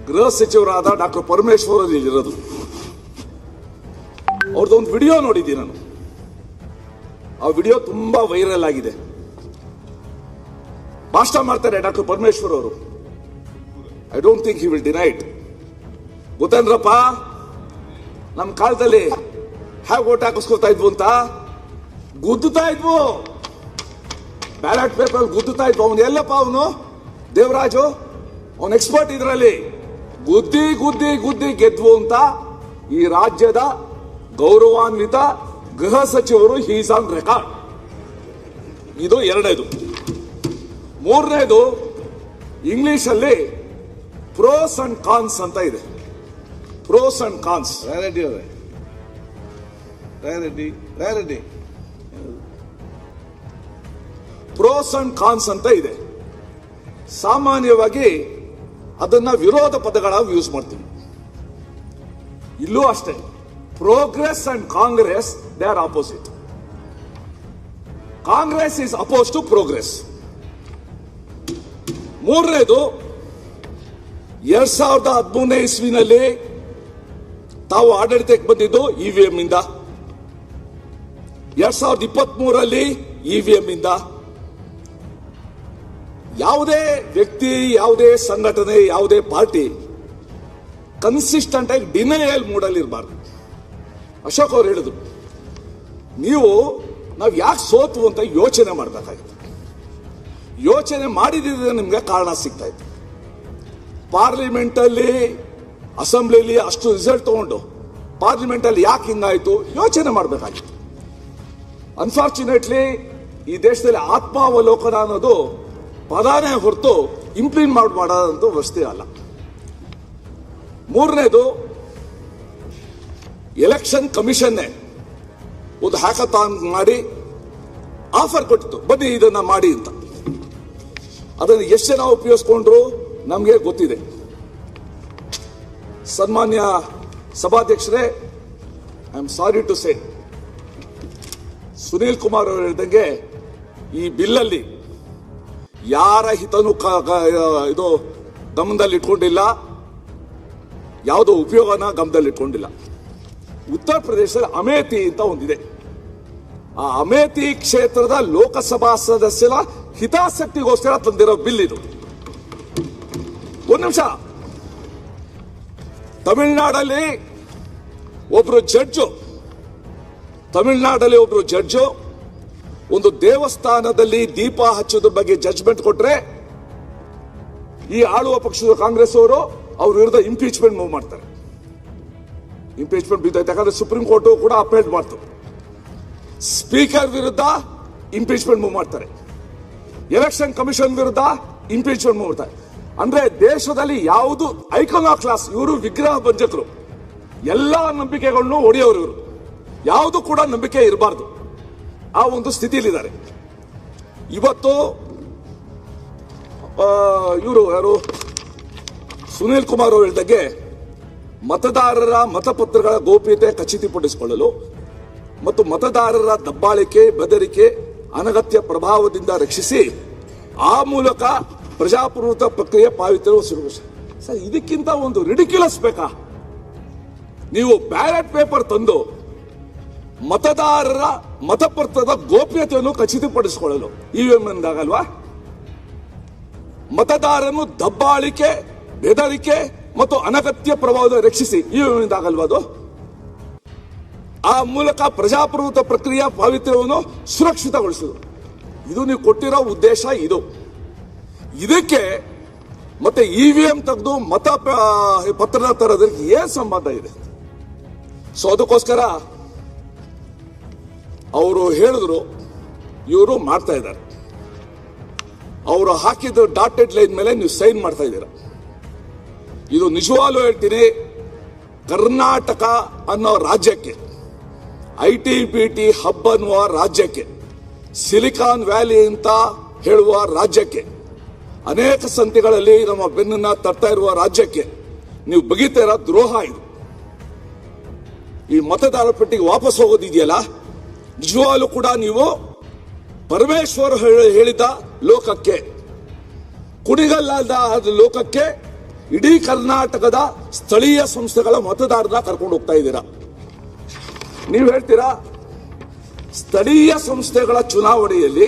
ಗೃಹ ಸಚಿವರಾದ ಡಾಕ್ಟರ್ ಪರಮೇಶ್ವರ್ ಇರೋದು. ಅವ್ರದ್ದೊಂದು ವಿಡಿಯೋ ನೋಡಿದ್ದೀನಿ ನಾನು. ಆ ವಿಡಿಯೋ ತುಂಬಾ ವೈರಲ್ ಆಗಿದೆ. ಭಾಷಣ ಮಾಡ್ತಾರೆ ಡಾಕ್ಟರ್ ಪರಮೇಶ್ವರ್ ಅವರು. I don't think he will deny it. ಗೊತ್ತೇನ್ರಪ್ಪ, ನಮ್ಮ ಕಾಲದಲ್ಲಿ ಹೇಗೆ ಓಟ್ ಹಾಕಿಸ್ಕೊತಾ ಇದ್ವು ಅಂತ ಗುದ್ದುತ್ತಾ ಇದ್ವು. ಬ್ಯಾಲೆಟ್ ಪೇಪರ್ ಗುದ್ದುತ್ತಾ ಇದ್ವು. ಅವನು ಎಲ್ಲಪ್ಪ, ಅವನು ದೇವರಾಜು, ಅವನು ಎಕ್ಸ್ಪರ್ಟ್ ಇದರಲ್ಲಿ. ಗುದ್ದಿ ಗುದ್ದಿ ಗುದ್ದಿ ಗೆದ್ವು ಅಂತ ಈ ರಾಜ್ಯದ ಗೌರವಾನ್ವಿತ ಗೃಹ ಸಚಿವರು ಹೀಸ್ ಆನ್ ರೆಕಾರ್ಡ್. ಇದು ಎರಡನೇದು. ಮೂರನೇದು, ಇಂಗ್ಲಿಷ್ ಅಲ್ಲಿ ಪ್ರೋಸ್ ಅಂಡ್ ಕಾನ್ಸ್ ಅಂತ ಇದೆ. Pros and cons. Pros and cons ಅಂತ ಇದೆ. ಸಾಮಾನ್ಯವಾಗಿ ಅದನ್ನ ವಿರೋಧ ಪದಗಳಾಗಿ ಯೂಸ್ ಮಾಡ್ತೀವಿ. ಇಲ್ಲೂ ಅಷ್ಟೇ. Progress and Congress they are opposite. Congress is oppose to progress. ಮೂರನೇದು, 2013ನೇ ಇಸ್ವಿನಲ್ಲಿ ತಾವು ಆಡಳಿತಕ್ಕೆ ಬಂದಿದ್ದು ಇವಿಎಂ ಇಂದ. 2023ರಲ್ಲಿ ಇವಿಎಂ ಇಂದ. ಯಾವುದೇ ವ್ಯಕ್ತಿ, ಯಾವುದೇ ಸಂಘಟನೆ, ಯಾವುದೇ ಪಾರ್ಟಿ ಕನ್ಸಿಸ್ಟೆಂಟ್ ಆಗಿ ಡಿನಯಲ್ ಮೂಡಲ್ಲಿ ಇರಬಾರ್ದು. ಅಶೋಕ್ ಅವರು ಹೇಳಿದ್ರು, ನಾವು ಯಾಕೆ ಸೋತು ಅಂತ ಯೋಚನೆ ಮಾಡಬೇಕಾಗಿತ್ತು. ಯೋಚನೆ ಮಾಡಿದ್ರೆ ನಿಮ್ಗೆ ಕಾರಣ ಸಿಗ್ತಾ ಇತ್ತು. ಪಾರ್ಲಿಮೆಂಟ್ ಅಲ್ಲಿ, ಅಸೆಂಬ್ಲಿಲಿ ಅಷ್ಟು ರಿಸಲ್ಟ್ ತಗೊಂಡು ಪಾರ್ಲಿಮೆಂಟ್ ಅಲ್ಲಿ ಯಾಕೆ ಹಿಂಗಾಯ್ತು ಯೋಚನೆ ಮಾಡಬೇಕಾಗಿತ್ತು. ಅನ್ಫಾರ್ಚುನೇಟ್ಲಿ ಈ ದೇಶದಲ್ಲಿ ಆತ್ಮಾವಲೋಕನ ಅನ್ನೋದು ಪದಾನೇ ಹೊರತು ಇಂಪ್ಲಿಮೆಂಟ್ ಮಾಡೋದಂತೂ ವ್ಯವಸ್ಥೆ ಅಲ್ಲ. ಮೂರನೇದು, ಎಲೆಕ್ಷನ್ ಕಮಿಷನ್ನೇ ಒಂದು ಹ್ಯಾಕಥಾನ್ ಮಾಡಿ ಆಫರ್ ಕೊಟ್ಟಿತ್ತು, ಬನ್ನಿ ಇದನ್ನ ಮಾಡಿ ಅಂತ. ಅದನ್ನು ಎಷ್ಟು ಜನ ಉಪಯೋಗಿಸ್ಕೊಂಡ್ರು ನಮಗೆ ಗೊತ್ತಿದೆ. ಸನ್ಮಾನ್ಯ ಸಭಾಧ್ಯಕ್ಷರೇ, I am sorry to say, Sunil Kumar ಅವರು ಹೇಳಿದಂಗೆ ಈ ಬಿಲ್ಲಲ್ಲಿ ಯಾರ ಹಿತನೂ ಇದು ಗಮನದಲ್ಲಿ ಇಟ್ಕೊಂಡಿಲ್ಲ, ಯಾವುದೋ ಉಪಯೋಗನ ಗಮನದಲ್ಲಿ ಇಟ್ಕೊಂಡಿಲ್ಲ. ಉತ್ತರ ಪ್ರದೇಶದಲ್ಲಿ ಅಮೇಥಿ ಅಂತ ಒಂದಿದೆ. ಆ ಅಮೇಥಿ ಕ್ಷೇತ್ರದ ಲೋಕಸಭಾ ಸದಸ್ಯರ ಹಿತಾಸಕ್ತಿಗೋಸ್ಕರ ತಂದಿರೋ ಬಿಲ್ ಇದು. ಒಂದು ನಿಮಿಷ. ತಮಿಳುನಾಡಲ್ಲಿ ಒಬ್ರು ಜಡ್ಜು ಒಂದು ದೇವಸ್ಥಾನದಲ್ಲಿ ದೀಪ ಹಚ್ಚೋದ್ರ ಬಗ್ಗೆ ಜಡ್ಜ್ಮೆಂಟ್ ಕೊಟ್ರೆ, ಈ ಆಳುವ ಪಕ್ಷದ ಕಾಂಗ್ರೆಸ್ ಅವರು ಅವ್ರ ವಿರುದ್ಧ ಇಂಪೀಚ್ಮೆಂಟ್ ಮೂವ್ ಮಾಡ್ತಾರೆ. ಇಂಪೀಚ್ಮೆಂಟ್ ಬಿದ್ದೈತೆ, ಯಾಕಂದ್ರೆ ಸುಪ್ರೀಂ ಕೋರ್ಟ್ ಕೂಡ ಅಪೀಲ್ ಮಾಡ್ತು. ಸ್ಪೀಕರ್ ವಿರುದ್ಧ ಇಂಪೀಚ್ಮೆಂಟ್ ಮೂವ್ ಮಾಡ್ತಾರೆ. ಎಲೆಕ್ಷನ್ ಕಮಿಷನ್ ವಿರುದ್ಧ ಇಂಪೀಚ್ಮೆಂಟ್ ಮೂವ್ ಮಾಡ್ತಾರೆ. ಅಂದ್ರೆ ದೇಶದಲ್ಲಿ ಯಾವುದು ಐಕಾನಾ ಕ್ಲಾಸ್, ಇವರು ವಿಗ್ರಹ ಭಂಜಕರು, ಎಲ್ಲಾ ನಂಬಿಕೆಗಳನ್ನು ಒಡೆಯೋರು ಇವರು. ಯಾವುದು ಕೂಡ ನಂಬಿಕೆ ಇರಬಾರ್ದು, ಆ ಒಂದು ಸ್ಥಿತಿಯಲ್ಲಿದ್ದಾರೆ. ಇವತ್ತು ಇವರು ಯಾರು, ಸುನೀಲ್ ಕುಮಾರ್ ಅವರು ಹೇಳಿದಾಗೆ ಮತದಾರರ ಮತಪತ್ರಗಳ ಗೋಪ್ಯತೆ ಖಚಿತಪಡಿಸಿಕೊಳ್ಳಲು ಮತ್ತು ಮತದಾರರ ದಬ್ಬಾಳಿಕೆ, ಬೆದರಿಕೆ, ಅನಗತ್ಯ ಪ್ರಭಾವದಿಂದ ರಕ್ಷಿಸಿ ಆ ಮೂಲಕ ಪ್ರಜಾಪ್ರಭುತ್ವ ಪ್ರಕ್ರಿಯೆ ಪಾವಿತ್ರ್ಯ. ಸರ್, ಇದಕ್ಕಿಂತ ಒಂದು ರಿಡಿಕ್ಯುಲಸ್ ಬೇಕಾ? ನೀವು ಬ್ಯಾಲೆಟ್ ಪೇಪರ್ ತಂದು ಮತದಾರರ ಮತಪತ್ರದ ಗೋಪ್ಯತೆಯನ್ನು ಖಚಿತಪಡಿಸಿಕೊಳ್ಳಲು ಇವಿಎಂ ಎಂದಾಗಲ್ವಾ? ಮತದಾರನು ದಬ್ಬಾಳಿಕೆ, ಬೆದರಿಕೆ ಮತ್ತು ಅನಗತ್ಯ ಪ್ರಭಾವದ ರಕ್ಷಿಸಿ ಇವಿಎಂ ಎಂದಾಗಲ್ವಾ? ಅದು ಆ ಮೂಲಕ ಪ್ರಜಾಪ್ರಭುತ್ವ ಪ್ರಕ್ರಿಯೆ ಪಾವಿತ್ರ್ಯವನ್ನು ಸುರಕ್ಷಿತಗೊಳಿಸುವುದು. ಇದು ನೀವು ಕೊಟ್ಟಿರೋ ಉದ್ದೇಶ. ಇದಕ್ಕೆ ಮತ್ತೆ ಇವಿಎಂ ತೆಗೆದು ಮತ ಪತ್ರ ತರೋದಕ್ಕೆ ಏನ್ ಸಂಬಂಧ ಇದೆ? ಸೊ ಅದಕ್ಕೋಸ್ಕರ ಅವರು ಹೇಳಿದ್ರು, ಇವರು ಮಾಡ್ತಾ ಇದ್ದಾರೆ. ಅವರು ಹಾಕಿದ ಡಾಟೆಡ್ ಲೈನ್ ಮೇಲೆ ನೀವು ಸೈನ್ ಮಾಡ್ತಾ ಇದ್ದೀರಾ. ಇದು ನಿಜವಾಗ್ಲೂ ಹೇಳ್ತೀನಿ, ಕರ್ನಾಟಕ ಅನ್ನೋ ರಾಜ್ಯಕ್ಕೆ, ITBT ಹಬ್ ಅನ್ನುವ ರಾಜ್ಯಕ್ಕೆ, ಸಿಲಿಕಾನ್ ವ್ಯಾಲಿ ಅಂತ ಹೇಳುವ ರಾಜ್ಯಕ್ಕೆ, ಅನೇಕ ಸಂತೆಗಳಲ್ಲಿ ನಮ್ಮ ಬೆನ್ನನ್ನ ತರ್ತಾ ಇರುವ ರಾಜ್ಯಕ್ಕೆ ನೀವು ಬಗೀತಾ ಇರೋ ದ್ರೋಹ ಇದು. ಈ ಮತದಾರ ಪಟ್ಟಿಗೆ ವಾಪಸ್ ಹೋಗೋದಿದೆಯಲ್ಲ, ನಿಜವಾಗ್ಲೂ ಕೂಡ ನೀವು ಪರಮೇಶ್ವರ್ ಹೇಳಿದ ಲೋಕಕ್ಕೆ, ಕುಣಿಗಲ್ಲಾದ ಲೋಕಕ್ಕೆ ಇಡೀ ಕರ್ನಾಟಕದ ಸ್ಥಳೀಯ ಸಂಸ್ಥೆಗಳ ಮತದಾರರನ್ನ ಕರ್ಕೊಂಡು ಹೋಗ್ತಾ ಇದ್ದೀರಾ. ನೀವು ಹೇಳ್ತೀರಾ ಸ್ಥಳೀಯ ಸಂಸ್ಥೆಗಳ ಚುನಾವಣೆಯಲ್ಲಿ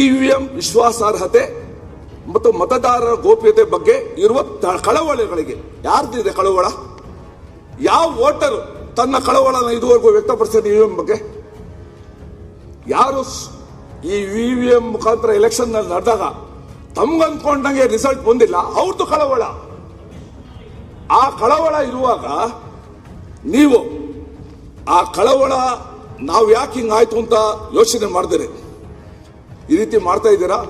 ಇವಿಎಂ ವಿಶ್ವಾಸಾರ್ಹತೆ ಮತ್ತು ಮತದಾರರ ಗೋಪ್ಯತೆ ಬಗ್ಗೆ ಇರುವ ಕಳವಳಗಳಿಗೆ ಯಾರ್ದಿದೆ ಕಳವಳ? ಯಾವ ವೋಟರ್ ತನ್ನ ಕಳವಳನ ಇದುವರೆಗೂ ವ್ಯಕ್ತಪಡಿಸಿದ ಇವಿಎಂ ಬಗ್ಗೆ? ಯಾರು ಈ ಇವಿಎಂ ಮುಖಾಂತರ ಎಲೆಕ್ಷನ್ ನಲ್ಲಿ ನಡೆದಾಗ ತಮ್ಗಂದ್ಕೊಂಡಂಗೆ ರಿಸಲ್ಟ್ ಬಂದಿಲ್ಲ, ಅವ್ರದ್ದು ಕಳವಳ. ಆ ಕಳವಳ ಇರುವಾಗ ನೀವು ಆ ಕಳವಳ ನಾವು ಯಾಕೆ ಹಿಂಗಾಯ್ತು ಅಂತ ಯೋಚನೆ ಮಾಡಿದರೆ ಈ ರೀತಿ ಮಾಡ್ತಾ ಇದ್ದೀರಾ.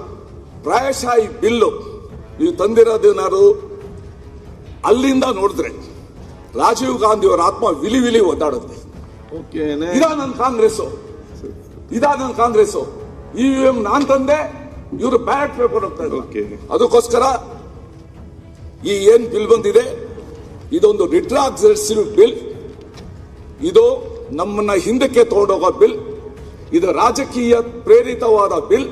ಪ್ರಾಯಶಃ ಈ ಬಿಲ್ಲು ನೀವು ತಂದಿರೋದೇನಾದ್ರು ಅಲ್ಲಿಂದ ನೋಡಿದ್ರೆ ರಾಜೀವ್ ಗಾಂಧಿ ಅವರ ಆತ್ಮ ವಿಲಿ ವಿಲಿ ಒದ್ದಾಡುತ್ತೆ. ಇದಾ ನನ್ನ ಕಾಂಗ್ರೆಸ್, ಇವಿಎಂ ನಾನ್ ತಂದೆ, ಇವರು ಬ್ಯಾಲೆಟ್ ಪೇಪರ್ ಹೋಗ್ತಾ ಇದ್ದಾರೆ. ಅದಕ್ಕೋಸ್ಕರ ಈ ಏನ್ ಬಿಲ್ ಬಂದಿದೆ ಇದೊಂದು ರಿಟ್ರಾಕ್ಸಿವ್ ಬಿಲ್. ಇದು ನಮ್ಮನ್ನ ಹಿಂದಕ್ಕೆ ತಗೊಂಡೋಗೋ ಬಿಲ್. ಇದು ರಾಜಕೀಯ ಪ್ರೇರಿತವಾದ ಬಿಲ್.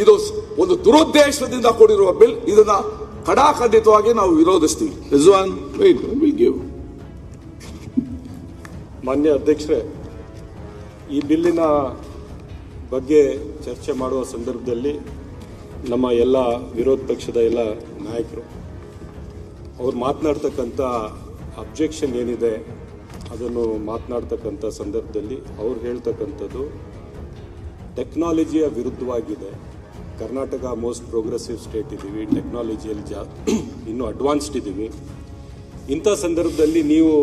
ಇದು ಒಂದು ದುರುದ್ದೇಶದಿಂದ ಕೂಡಿರುವ ಬಿಲ್. ಇದನ್ನ ಖಡಾಖಂಡಿತವಾಗಿ ನಾವು ವಿರೋಧಿಸ್ತೀವಿ. Rizwan will give. ಮಾನ್ಯ ಅಧ್ಯಕ್ಷರೇ, ಈ ಬಿಲ್ಲಿನ ಬಗ್ಗೆ ಚರ್ಚೆ ಮಾಡುವ ಸಂದರ್ಭದಲ್ಲಿ ನಮ್ಮ ಎಲ್ಲ ವಿರೋಧ ಪಕ್ಷದ ಎಲ್ಲ ನಾಯಕರು ಅವ್ರು ಮಾತನಾಡ್ತಕ್ಕಂಥ ಅಬ್ಜೆಕ್ಷನ್ ಏನಿದೆ ಅದನ್ನು ಮಾತನಾಡ್ತಕ್ಕಂಥ ಸಂದರ್ಭದಲ್ಲಿ ಅವ್ರು ಹೇಳ್ತಕ್ಕಂಥದ್ದು ಟೆಕ್ನಾಲಜಿಯ ವಿರುದ್ಧವಾಗಿದೆ. ಕರ್ನಾಟಕ ಮೋಸ್ಟ್ ಪ್ರೋಗ್ರೆಸಿವ್ ಸ್ಟೇಟ್ ಇದ್ದೀವಿ, ಟೆಕ್ನಾಲಜಿಯಲ್ಲಿ ಇನ್ನೂ ಅಡ್ವಾನ್ಸ್ಡ್ ಇದ್ದೀವಿ. ಇಂಥ ಸಂದರ್ಭದಲ್ಲಿ ನೀವು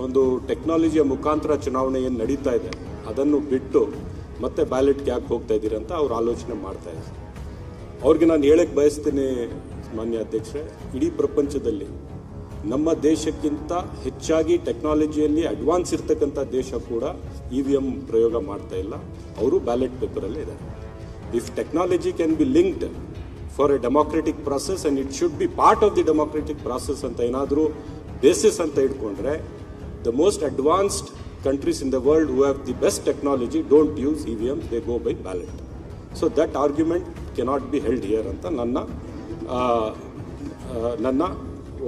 ಒಂದು ಟೆಕ್ನಾಲಜಿಯ ಮುಖಾಂತರ ಚುನಾವಣೆ ಏನು ನಡೀತಾ ಇದೆ ಅದನ್ನು ಬಿಟ್ಟು ಮತ್ತೆ ಬ್ಯಾಲೆಟ್ಗೆ ಯಾಕೆ ಹೋಗ್ತಾ ಇದ್ದೀರಿ ಅಂತ ಅವ್ರು ಆಲೋಚನೆ ಮಾಡ್ತಾ ಇದ್ದಾರೆ. ಅವ್ರಿಗೆ ನಾನು ಹೇಳಕ್ಕೆ ಬಯಸ್ತೀನಿ ಮಾನ್ಯ ಅಧ್ಯಕ್ಷರೇ, ಇಡೀ ಪ್ರಪಂಚದಲ್ಲಿ ನಮ್ಮ ದೇಶಕ್ಕಿಂತ ಹೆಚ್ಚಾಗಿ ಟೆಕ್ನಾಲಜಿಯಲ್ಲಿ ಅಡ್ವಾನ್ಸ್ ಇರ್ತಕ್ಕಂಥ ದೇಶ ಕೂಡ ಇವಿಎಂ ಪ್ರಯೋಗ ಮಾಡ್ತಾ ಇಲ್ಲ, ಅವರು ಬ್ಯಾಲೆಟ್ ಪೇಪರಲ್ಲೇ ಇದ್ದಾರೆ. If technology can be linked for A democratic process and it should be part of the democratic process ಅಂತ ಏನಾದರೂ ಬೇಸಿಸ್ ಅಂತ ಇಟ್ಕೊಂಡ್ರೆ the most advanced countries in the world who have the best technology don't use EVM, they go by ballot. So that argument cannot be held here ಅಂತ ನನ್ನ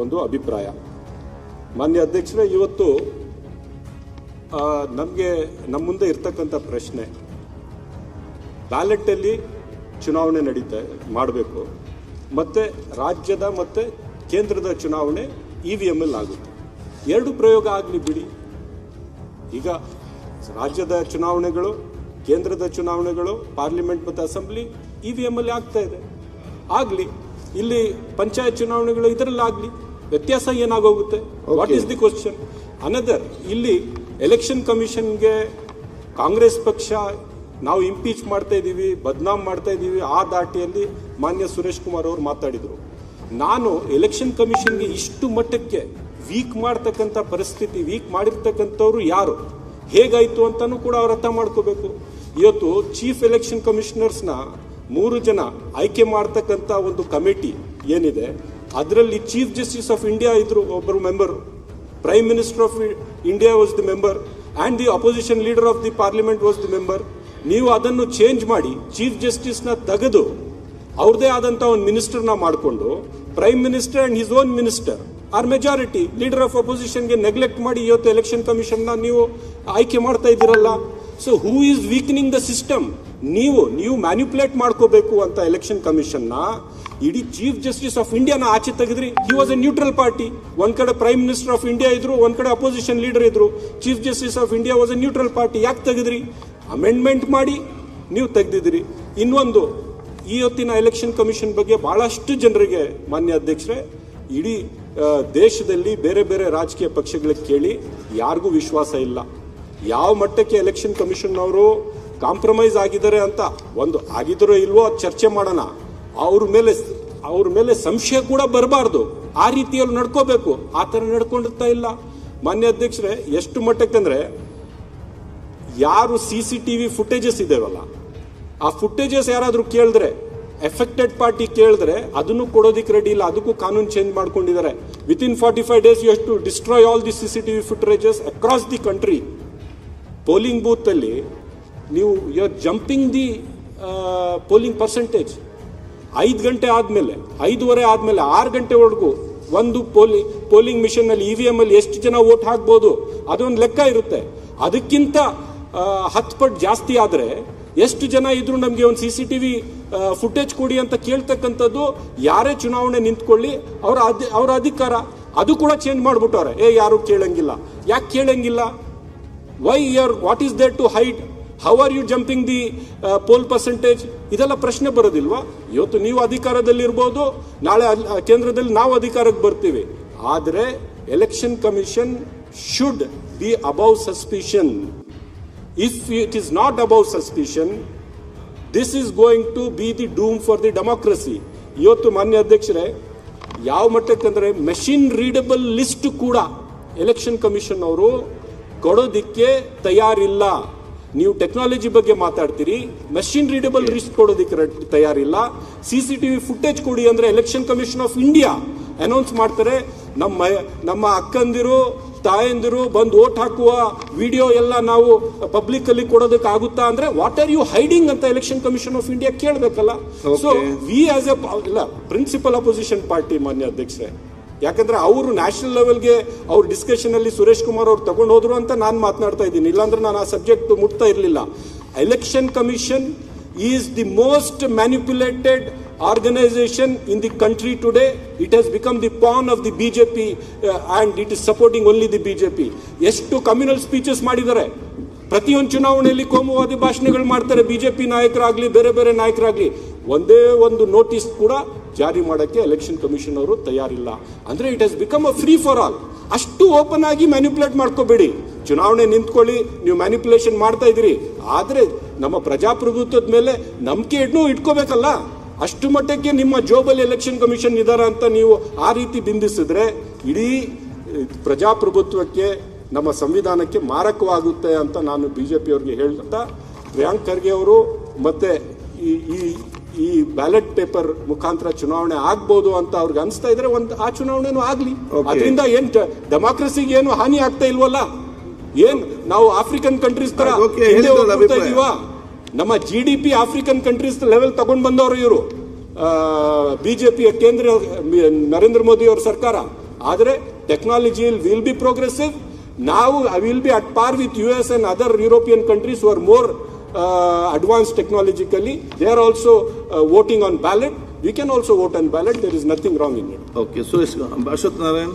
ಒಂದು ಅಭಿಪ್ರಾಯ. ಮಾನ್ಯ ಅಧ್ಯಕ್ಷರೇ, ಇವತ್ತು ನಮ್ಮ ಮುಂದೆ ಇರ್ತಕ್ಕಂಥ ಪ್ರಶ್ನೆ, ಬ್ಯಾಲೆಟಲ್ಲಿ ಚುನಾವಣೆ ಮಾಡಬೇಕು ಮತ್ತು ರಾಜ್ಯದ ಮತ್ತು ಕೇಂದ್ರದ ಚುನಾವಣೆ EVM ಅಲ್ಲಿ ಆಗುತ್ತೆ. ಎರಡು ಪ್ರಯೋಗ ಆಗಲಿ ಬಿಡಿ. ಈಗ ರಾಜ್ಯದ ಚುನಾವಣೆಗಳು, ಕೇಂದ್ರದ ಚುನಾವಣೆಗಳು, ಪಾರ್ಲಿಮೆಂಟ್ ಮತ್ತು ಅಸೆಂಬ್ಲಿ EVM ಅಲ್ಲಿ ಆಗ್ತಾ ಇದೆ, ಆಗಲಿ. ಇಲ್ಲಿ ಪಂಚಾಯತ್ ಚುನಾವಣೆಗಳು ಇದರಲ್ಲಿ ಆಗಲಿ, ವ್ಯತ್ಯಾಸ ಏನಾಗೋಗುತ್ತೆ? What is the question? Another, ಇಲ್ಲಿ ಎಲೆಕ್ಷನ್ ಕಮಿಷನ್ಗೆ ಕಾಂಗ್ರೆಸ್ ಪಕ್ಷ ನಾವು ಇಂಪೀಚ್ ಮಾಡ್ತಾ ಇದ್ದೀವಿ, ಬದ್ನಾಮ್ ಮಾಡ್ತಾ ಇದ್ದೀವಿ, ಆ ದಾಟಿಯಲ್ಲಿ ಮಾನ್ಯ ಸುರೇಶ್ ಕುಮಾರ್ ಅವರು ಮಾತಾಡಿದರು. ನಾನು ಎಲೆಕ್ಷನ್ ಕಮಿಷನ್ಗೆ ಇಷ್ಟು ಮಟ್ಟಕ್ಕೆ ವೀಕ್ ಮಾಡ್ತಕ್ಕಂಥ ಪರಿಸ್ಥಿತಿ, ವೀಕ್ ಮಾಡಿರ್ತಕ್ಕಂಥವ್ರು ಯಾರು, ಹೇಗಾಯಿತು ಅಂತಲೂ ಕೂಡ ಅವ್ರು ಅರ್ಥ ಮಾಡ್ಕೋಬೇಕು. ಇವತ್ತು ಚೀಫ್ ಎಲೆಕ್ಷನ್ ಕಮಿಷನರ್ಸ್ನ 3 ಜನ ಆಯ್ಕೆ ಮಾಡ್ತಕ್ಕಂಥ ಒಂದು ಕಮಿಟಿ ಏನಿದೆ, ಅದರಲ್ಲಿ ಚೀಫ್ ಜಸ್ಟಿಸ್ ಆಫ್ ಇಂಡಿಯಾ ಇದ್ರು, ಒಬ್ಬರು member, prime minister of India was the member and the opposition leader of the parliament was the member. ನೀವು ಅದನ್ನು ಚೇಂಜ್ ಮಾಡಿ ಚೀಫ್ ಜಸ್ಟಿಸ್ನ ತೆಗೆದು ಅವ್ರದೇ ಆದಂಥ ಒಂದು ಮಿನಿಸ್ಟರ್ನ ಮಾಡಿಕೊಂಡು prime minister and his own minister or majority leader of ಅಪೋಸಿಷನ್ಗೆ ನೆಗ್ಲೆಕ್ಟ್ ಮಾಡಿ ಇವತ್ತು ಎಲೆಕ್ಷನ್ ಕಮಿಷನ್ನ ನೀವು ಆಯ್ಕೆ ಮಾಡ್ತಾ ಇದ್ದೀರಲ್ಲ. So who is weakening the system? ನೀವು ಮ್ಯಾನ್ಯುಪುಲೇಟ್ ಮಾಡ್ಕೋಬೇಕು ಅಂತ ಎಲೆಕ್ಷನ್ ಕಮಿಷನ್ನ ಇಡೀ ಚೀಫ್ ಜಸ್ಟಿಸ್ ಆಫ್ ಇಂಡಿಯಾನ ಆಚೆ ತೆಗೆದ್ರಿ. He was a neutral party. ಒಂದ್ ಕಡೆ ಪ್ರೈಮ್ ಮಿನಿಸ್ಟರ್ ಆಫ್ ಇಂಡಿಯಾ ಇದ್ರು, ಒಂದ್ ಕಡೆ ಅಪೋಸಿಷನ್ ಲೀಡರ್ ಇದ್ರು. Chief justice of India was a neutral party. ಯಾಕೆ ತೆಗೆದ್ರಿ? ಅಮೆಂಡ್ಮೆಂಟ್ ಮಾಡಿ ನೀವು ತೆಗೆದಿದ್ರಿ. ಇನ್ನೊಂದು, ಇವತ್ತಿನ ಎಲೆಕ್ಷನ್ ಕಮಿಷನ್ ಬಗ್ಗೆ ಬಹಳಷ್ಟು ಜನರಿಗೆ ಮಾನ್ಯ ಅಧ್ಯಕ್ಷರೇ, ಇಡೀ ದೇಶದಲ್ಲಿ ಬೇರೆ ಬೇರೆ ರಾಜಕೀಯ ಪಕ್ಷಗಳಿಗೆ ಕೇಳಿ ಯಾರಿಗೂ ವಿಶ್ವಾಸ ಇಲ್ಲ. ಯಾವ ಮಟ್ಟಕ್ಕೆ ಎಲೆಕ್ಷನ್ ಕಮಿಷನ್ ಅವರು ಕಾಂಪ್ರಮೈಸ್ ಆಗಿದ್ದಾರೆ ಅಂತ, ಒಂದು ಆಗಿದ್ರೋ ಇಲ್ವೋ ಅದು ಚರ್ಚೆ ಮಾಡೋಣ. ಅವ್ರ ಮೇಲೆ ಸಂಶಯ ಕೂಡ ಬರಬಾರ್ದು, ಆ ರೀತಿಯಲ್ಲಿ ನಡ್ಕೋಬೇಕು. ಆ ಥರ ನಡ್ಕೊಂಡಿರ್ತಾ ಇಲ್ಲ ಮಾನ್ಯ ಅಧ್ಯಕ್ಷರೇ. ಎಷ್ಟು ಮಟ್ಟಕ್ಕಂದ್ರೆ, ಯಾರು CCTV ಫುಟೇಜಸ್ ಇದಾವಲ್ಲ, ಆ ಫುಟೇಜಸ್ ಯಾರಾದರೂ ಕೇಳಿದ್ರೆ, ಎಫೆಕ್ಟೆಡ್ ಪಾರ್ಟಿ ಕೇಳಿದ್ರೆ ಅದನ್ನು ಕೊಡೋದಿಕ್ಕೆ ರೆಡಿ ಇಲ್ಲ. ಅದಕ್ಕೂ ಕಾನೂನು ಚೇಂಜ್ ಮಾಡ್ಕೊಂಡಿದ್ದಾರೆ. Within 45 days you have to destroy all the CCTV footages across the country. Polling booth ಅಲ್ಲಿ ನೀವು you are jumping the polling percentage. 5 ಗಂಟೆ ಆದ್ಮೇಲೆ 5:30 ಆದ್ಮೇಲೆ 6 ಗಂಟೆವರೆಗೂ ಒಂದು ಪೋಲಿಂಗ್ ಮಿಷನ್ ಅಲ್ಲಿ EVM ಅಲ್ಲಿ ಎಷ್ಟು ಜನ ವೋಟ್ ಹಾಕ್ಬೋದು ಅದೊಂದು ಲೆಕ್ಕ ಇರುತ್ತೆ. ಅದಕ್ಕಿಂತ 10 ಪಟ್ಟು ಜಾಸ್ತಿ ಆದ್ರೆ ಎಷ್ಟು ಜನ ಇದ್ರು ನಮಗೆ ಒಂದು CCTV ಫುಟೇಜ್ ಕೊಡಿ ಅಂತ ಕೇಳ್ತಕ್ಕಂಥದ್ದು ಯಾರೇ ಚುನಾವಣೆ ನಿಂತ್ಕೊಳ್ಳಿ ಅವರ ಅಧಿಕಾರ. ಅದು ಕೂಡ ಚೇಂಜ್ ಮಾಡ್ಬಿಟ್ಟವ್ರೆ. ಯಾರು ಕೇಳಂಗಿಲ್ಲ. ಯಾಕೆ ಕೇಳಂಗಿಲ್ಲ? Why what is there to hide? How are you jumping the poll percentage? ಇದೆಲ್ಲ ಪ್ರಶ್ನೆ ಬರೋದಿಲ್ವಾ? ಇವತ್ತು ನೀವು ಅಧಿಕಾರದಲ್ಲಿರ್ಬೋದು, ನಾಳೆ ಕೇಂದ್ರದಲ್ಲಿ ನಾವು ಅಧಿಕಾರಕ್ಕೆ ಬರ್ತೀವಿ. ಆದರೆ election commission should be above suspicion. If it is not above suspicion, this is going to be the doom for the democracy. ಇವತ್ತು ಮಾನ್ಯ ಅಧ್ಯಕ್ಷರೇ, ಯಾವ ಮಟ್ಟಕ್ಕಂದ್ರೆ ಮೆಷಿನ್ ರೀಡಬಲ್ ಲಿಸ್ಟ್ ಕೂಡ ಎಲೆಕ್ಷನ್ ಕಮಿಷನ್ ಅವರು ಕೊಡೋದಿಕ್ಕೆ ತಯಾರಿಲ್ಲ. ನೀವು ಟೆಕ್ನಾಲಜಿ ಬಗ್ಗೆ ಮಾತಾಡ್ತೀರಿ, ಮೆಷಿನ್ ರೀಡಬಲ್ ಲಿಸ್ಟ್ ಕೊಡೋದಿಕ್ಕೆ ತಯಾರಿಲ್ಲ. CCTV ಫುಟೇಜ್ ಕೊಡಿ ಅಂದ್ರೆ election commission of India announce ಮಾಡ್ತಾರೆ. ನಮ್ಮ ಅಕ್ಕಂದಿರು ತಾಯಂದಿರು ಬಂದು ವೋಟ್ ಹಾಕುವ ವಿಡಿಯೋ ಎಲ್ಲ ನಾವು ಪಬ್ಲಿಕ್ ಅಲ್ಲಿ ಕೊಡೋದಕ್ಕೆ ಆಗುತ್ತಾ ಅಂದ್ರೆ ವಾಟ್ ಆರ್ ಯು ಹೈಡಿಂಗ್ ಅಂತ ಎಲೆಕ್ಷನ್ ಕಮಿಷನ್ ಆಫ್ ಇಂಡಿಯಾ ಕೇಳಬೇಕಲ್ಲ. So we as a principal opposition party ಮಾನ್ಯ ಅಧ್ಯಕ್ಷರೇ, ಯಾಕಂದ್ರೆ ಅವರು ನ್ಯಾಷನಲ್ ಲೆವೆಲ್ಗೆ ಅವ್ರ ಡಿಸ್ಕಷನ್ ಅಲ್ಲಿ ಸುರೇಶ್ ಕುಮಾರ್ ಅವ್ರು ತಗೊಂಡು ಹೋದ್ರು ಅಂತ ನಾನು ಮಾತನಾಡ್ತಾ ಇದ್ದೀನಿ. ಇಲ್ಲಾಂದ್ರೆ ನಾನು ಆ ಸಬ್ಜೆಕ್ಟ್ ಮುಟ್ತಾ ಇರಲಿಲ್ಲ. Election commission is the most manipulated organization in the country today. It has become the pawn of the BJP and it is supporting only the BJP. ಎಷ್ಟು ಕಮ್ಯುನಲ್ ಸ್ಪೀಚಸ್ ಮಾಡಿದ್ದಾರೆ. ಪ್ರತಿಯೊಂದು ಚುನಾವಣೆಯಲ್ಲಿ ಕೋಮುವಾದಿ ಭಾಷಣಗಳು ಮಾಡ್ತಾರೆ. ಬಿಜೆಪಿ ನಾಯಕರಾಗ್ಲಿ ಬೇರೆ ಬೇರೆ ನಾಯಕರಾಗ್ಲಿ ಒಂದೇ ಒಂದು ನೋಟಿಸ್ ಕೂಡ ಜಾರಿ ಮಾಡಕ್ಕೆ ಎಲೆಕ್ಷನ್ ಕಮಿಷನ್ ಅವರು ತಯಾರಿಲ್ಲ. ಅಂದ್ರೆ it has become a free for all. ಅಷ್ಟು ಓಪನ್ ಆಗಿ ಮ್ಯಾನಿಪುಲೇಟ್ ಮಾಡ್ಕೋಬೇಡಿ. ಚುನಾವಣೆ ನಿಂತ್ಕೊಳ್ಳಿ, ನೀವು ಮ್ಯಾನಿಪುಲೇಷನ್ ಮಾಡ್ತಾ ಇದ್ದೀರಿ. ಆದ್ರೆ ನಮ್ಮ ಪ್ರಜಾಪ್ರಭುತ್ವದ ಮೇಲೆ ನಂಬಿಕೆ ಇಟ್ಕೋಬೇಕಲ್ಲ. ಅಷ್ಟು ಮಟ್ಟಕ್ಕೆ ನಿಮ್ಮ ಜೋಬಲ್ಲಿ ಎಲೆಕ್ಷನ್ ಕಮಿಷನ್ ಇದಾರ ಅಂತ ನೀವು ಆ ರೀತಿ ಬಿಂಬಿಸಿದ್ರೆ ಇಡೀ ಪ್ರಜಾಪ್ರಭುತ್ವಕ್ಕೆ ನಮ್ಮ ಸಂವಿಧಾನಕ್ಕೆ ಮಾರಕವಾಗುತ್ತೆ ಅಂತ ನಾನು ಬಿಜೆಪಿ ಅವರಿಗೆ ಹೇಳ್ತಾ, ಪ್ರಿಯಾಂಕ್ ಖರ್ಗೆ ಅವರು ಮತ್ತೆ ಈ ಬ್ಯಾಲೆಟ್ ಪೇಪರ್ ಮುಖಾಂತರ ಚುನಾವಣೆ ಆಗ್ಬೋದು ಅಂತ ಅವ್ರಿಗೆ ಅನಿಸ್ತಾ ಇದ್ರೆ ಆ ಚುನಾವಣೆನೂ ಆಗ್ಲಿ. ಅದರಿಂದ ಏನ್ ಡೆಮಾಕ್ರಸಿಗೆ ಏನು ಹಾನಿ ಆಗ್ತಾ ಇಲ್ವಲ್ಲ. ಏನ್ ನಾವು ಆಫ್ರಿಕನ್ ಕಂಟ್ರೀಸ್ ತರ ಹೋಗ್ತಾ ಇದೀವಾ? ನಮ್ಮ GDP ಆಫ್ರಿಕನ್ ಕಂಟ್ರೀಸ್ ಲೆವೆಲ್ ತಗೊಂಡ್ ಬಂದವರು ಇವರು ಬಿಜೆಪಿಯ ಕೇಂದ್ರ ನರೇಂದ್ರ ಮೋದಿ ಅವರ ಸರ್ಕಾರ. ಆದರೆ ಟೆಕ್ನಾಲಜಿ ವಿಲ್ ಬಿ ಪ್ರೋಗ್ರೆಸಿವ್. ನಾವು will be at par with US and other European countries who are more advanced technologically. They are also voting on ballot. We can also vote on ballot. There is nothing wrong in it. Okay, so Ashwat Narayan.